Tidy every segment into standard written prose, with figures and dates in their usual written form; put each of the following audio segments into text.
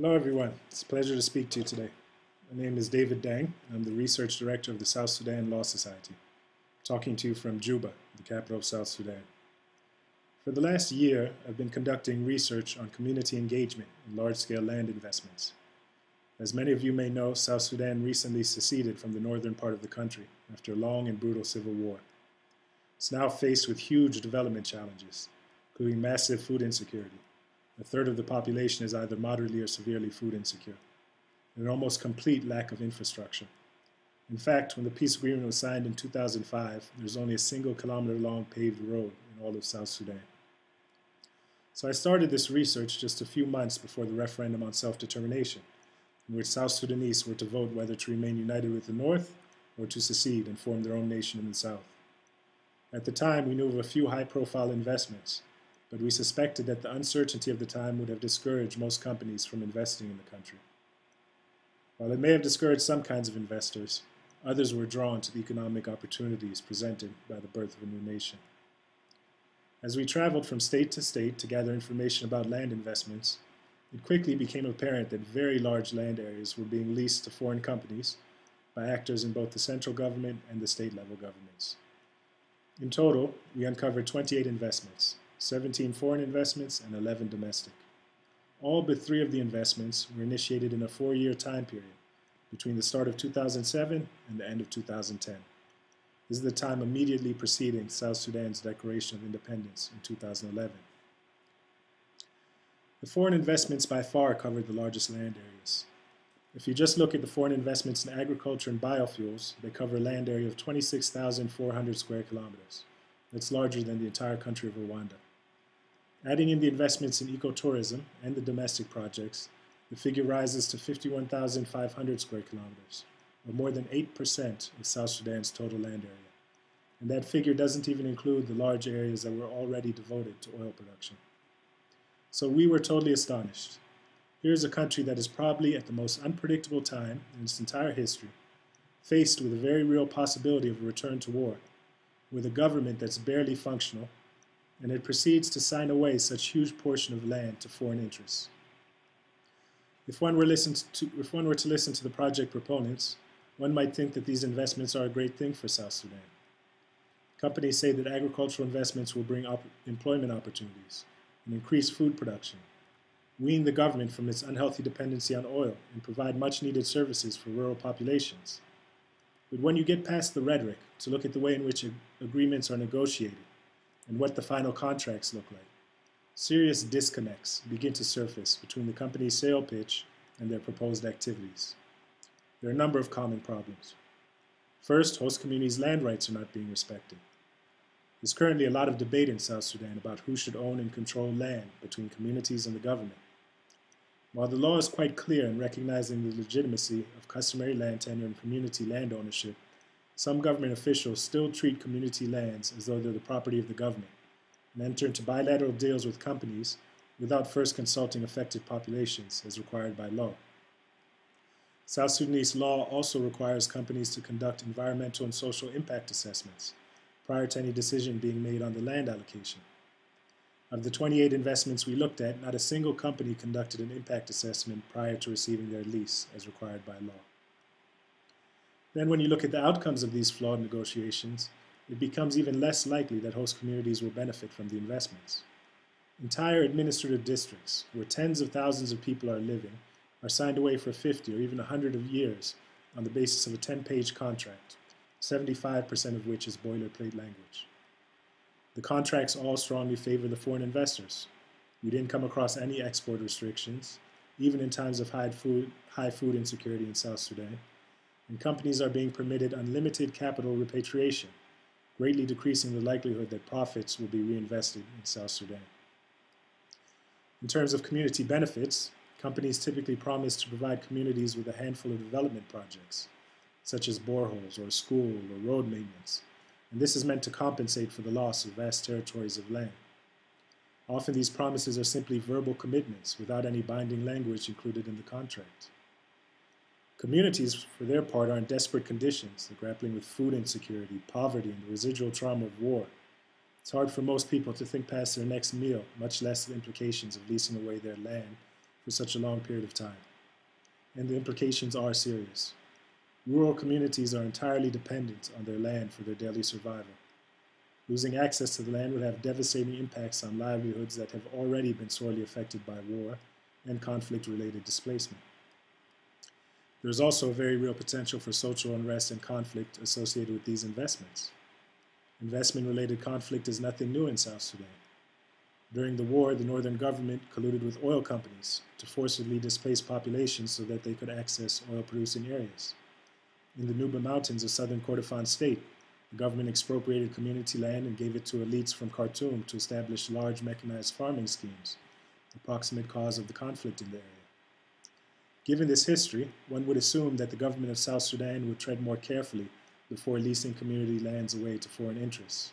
Hello everyone, it's a pleasure to speak to you today. My name is David Deng, and I'm the Research Director of the South Sudan Law Society, talking to you from Juba, the capital of South Sudan. For the last year, I've been conducting research on community engagement in large-scale land investments. As many of you may know, South Sudan recently seceded from the northern part of the country after a long and brutal civil war. It's now faced with huge development challenges, including massive food insecurity. A third of the population is either moderately or severely food insecure, and an almost complete lack of infrastructure. In fact, when the peace agreement was signed in 2005, there's only a single kilometer-long paved road in all of South Sudan. So I started this research just a few months before the referendum on self-determination, in which South Sudanese were to vote whether to remain united with the North or to secede and form their own nation in the South. At the time, we knew of a few high-profile investments, but we suspected that the uncertainty of the time would have discouraged most companies from investing in the country. While it may have discouraged some kinds of investors, others were drawn to the economic opportunities presented by the birth of a new nation. As we traveled from state to state to gather information about land investments, it quickly became apparent that very large land areas were being leased to foreign companies by actors in both the central government and the state-level governments. In total, we uncovered 28 investments, 17 foreign investments, and 11 domestic. All but 3 of the investments were initiated in a 4-year time period, between the start of 2007 and the end of 2010. This is the time immediately preceding South Sudan's Declaration of Independence in 2011. The foreign investments by far covered the largest land areas. If you just look at the foreign investments in agriculture and biofuels, they cover a land area of 26,400 square kilometers. That's larger than the entire country of Rwanda. Adding in the investments in ecotourism and the domestic projects, the figure rises to 51,500 square kilometers, or more than 8% of South Sudan's total land area. And that figure doesn't even include the large areas that were already devoted to oil production. So we were totally astonished. Here's a country that is probably at the most unpredictable time in its entire history, faced with a very real possibility of a return to war, with a government that's barely functional, and it proceeds to sign away such huge portion of land to foreign interests. If one were to listen to the project proponents, one might think that these investments are a great thing for South Sudan. Companies say that agricultural investments will bring employment opportunities and increase food production, wean the government from its unhealthy dependency on oil, and provide much-needed services for rural populations. But when you get past the rhetoric to look at the way in which agreements are negotiated, and what the final contracts look like, serious disconnects begin to surface between the company's sale pitch and their proposed activities. There are a number of common problems. First, host communities' land rights are not being respected. There's currently a lot of debate in South Sudan about who should own and control land between communities and the government. While the law is quite clear in recognizing the legitimacy of customary land tenure and community land ownership, some government officials still treat community lands as though they're the property of the government and enter into bilateral deals with companies without first consulting affected populations as required by law. South Sudanese law also requires companies to conduct environmental and social impact assessments prior to any decision being made on the land allocation. Of the 28 investments we looked at, not a single company conducted an impact assessment prior to receiving their lease as required by law. Then when you look at the outcomes of these flawed negotiations, it becomes even less likely that host communities will benefit from the investments. Entire administrative districts, where tens of thousands of people are living, are signed away for 50 or even 100 years on the basis of a 10-page contract, 75% of which is boilerplate language. The contracts all strongly favor the foreign investors. We didn't come across any export restrictions, even in times of high food insecurity in South Sudan, and companies are being permitted unlimited capital repatriation, greatly decreasing the likelihood that profits will be reinvested in South Sudan. In terms of community benefits, companies typically promise to provide communities with a handful of development projects, such as boreholes or a school or road maintenance, and this is meant to compensate for the loss of vast territories of land. Often these promises are simply verbal commitments without any binding language included in the contract. Communities, for their part, are in desperate conditions. They're grappling with food insecurity, poverty, and the residual trauma of war. It's hard for most people to think past their next meal, much less the implications of leasing away their land for such a long period of time. And the implications are serious. Rural communities are entirely dependent on their land for their daily survival. Losing access to the land would have devastating impacts on livelihoods that have already been sorely affected by war and conflict-related displacement. There is also a very real potential for social unrest and conflict associated with these investments. Investment-related conflict is nothing new in South Sudan. During the war, the northern government colluded with oil companies to forcibly displace populations so that they could access oil-producing areas. In the Nuba Mountains of southern Kordofan state, the government expropriated community land and gave it to elites from Khartoum to establish large mechanized farming schemes, the proximate cause of the conflict in the area. Given this history, one would assume that the government of South Sudan would tread more carefully before leasing community lands away to foreign interests.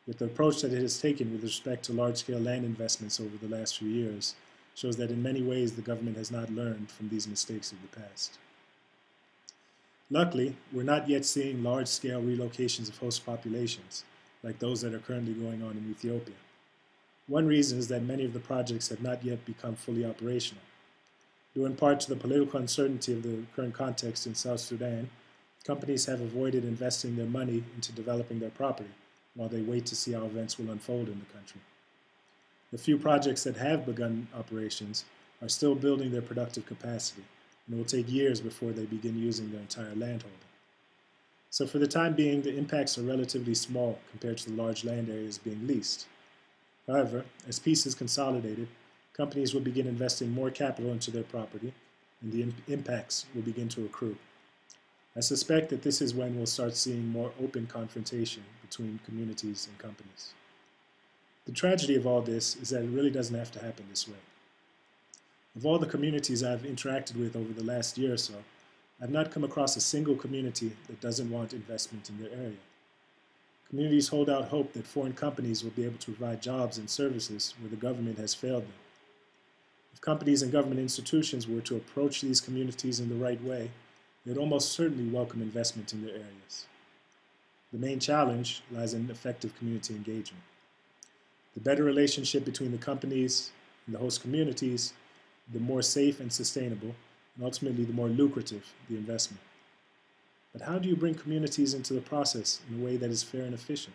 Yet the approach that it has taken with respect to large-scale land investments over the last few years shows that in many ways the government has not learned from these mistakes of the past. Luckily, we're not yet seeing large-scale relocations of host populations, like those that are currently going on in Ethiopia. One reason is that many of the projects have not yet become fully operational. Due in part to the political uncertainty of the current context in South Sudan, companies have avoided investing their money into developing their property while they wait to see how events will unfold in the country. The few projects that have begun operations are still building their productive capacity, and it will take years before they begin using their entire landholding. So for the time being, the impacts are relatively small compared to the large land areas being leased. However, as peace is consolidated, companies will begin investing more capital into their property, and the impacts will begin to accrue. I suspect that this is when we'll start seeing more open confrontation between communities and companies. The tragedy of all this is that it really doesn't have to happen this way. Of all the communities I've interacted with over the last year or so, I've not come across a single community that doesn't want investment in their area. Communities hold out hope that foreign companies will be able to provide jobs and services where the government has failed them. If companies and government institutions were to approach these communities in the right way, they'd almost certainly welcome investment in their areas. The main challenge lies in effective community engagement. The better relationship between the companies and the host communities, the more safe and sustainable, and ultimately the more lucrative the investment. But how do you bring communities into the process in a way that is fair and efficient?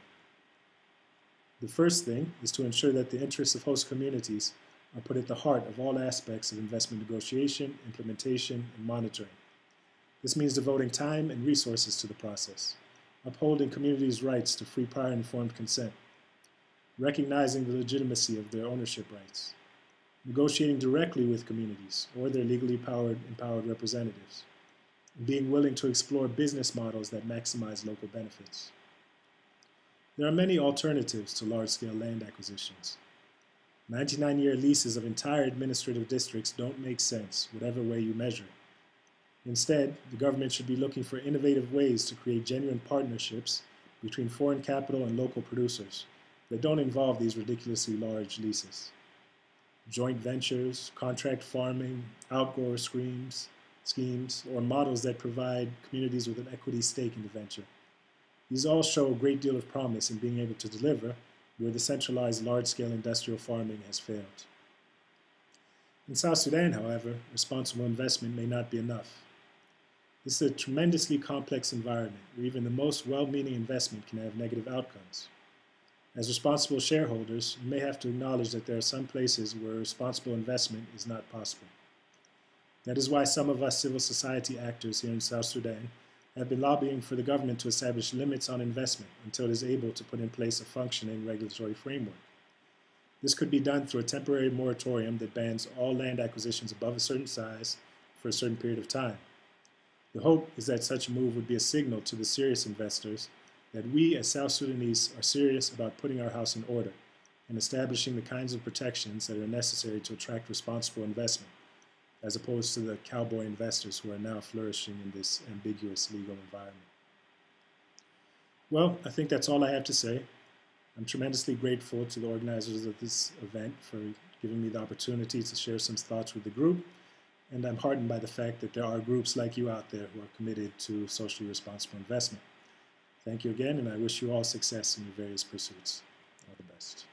The first thing is to ensure that the interests of host communities are put at the heart of all aspects of investment negotiation, implementation, and monitoring. This means devoting time and resources to the process, upholding communities' rights to free, prior, and informed consent, recognizing the legitimacy of their ownership rights, negotiating directly with communities or their legally empowered representatives, and being willing to explore business models that maximize local benefits. There are many alternatives to large-scale land acquisitions. 99-year leases of entire administrative districts don't make sense, whatever way you measure it. Instead, the government should be looking for innovative ways to create genuine partnerships between foreign capital and local producers that don't involve these ridiculously large leases. Joint ventures, contract farming, outgrower schemes, or models that provide communities with an equity stake in the venture. These all show a great deal of promise in being able to deliver where the centralized large-scale industrial farming has failed. In South Sudan, however, responsible investment may not be enough. This is a tremendously complex environment where even the most well-meaning investment can have negative outcomes. As responsible shareholders, you may have to acknowledge that there are some places where responsible investment is not possible. That is why some of us civil society actors here in South Sudan have been lobbying for the government to establish limits on investment until it is able to put in place a functioning regulatory framework. This could be done through a temporary moratorium that bans all land acquisitions above a certain size for a certain period of time. The hope is that such a move would be a signal to the serious investors that we as South Sudanese are serious about putting our house in order and establishing the kinds of protections that are necessary to attract responsible investment, as opposed to the cowboy investors who are now flourishing in this ambiguous legal environment. Well, I think that's all I have to say. I'm tremendously grateful to the organizers of this event for giving me the opportunity to share some thoughts with the group, and I'm heartened by the fact that there are groups like you out there who are committed to socially responsible investment. Thank you again, and I wish you all success in your various pursuits. All the best.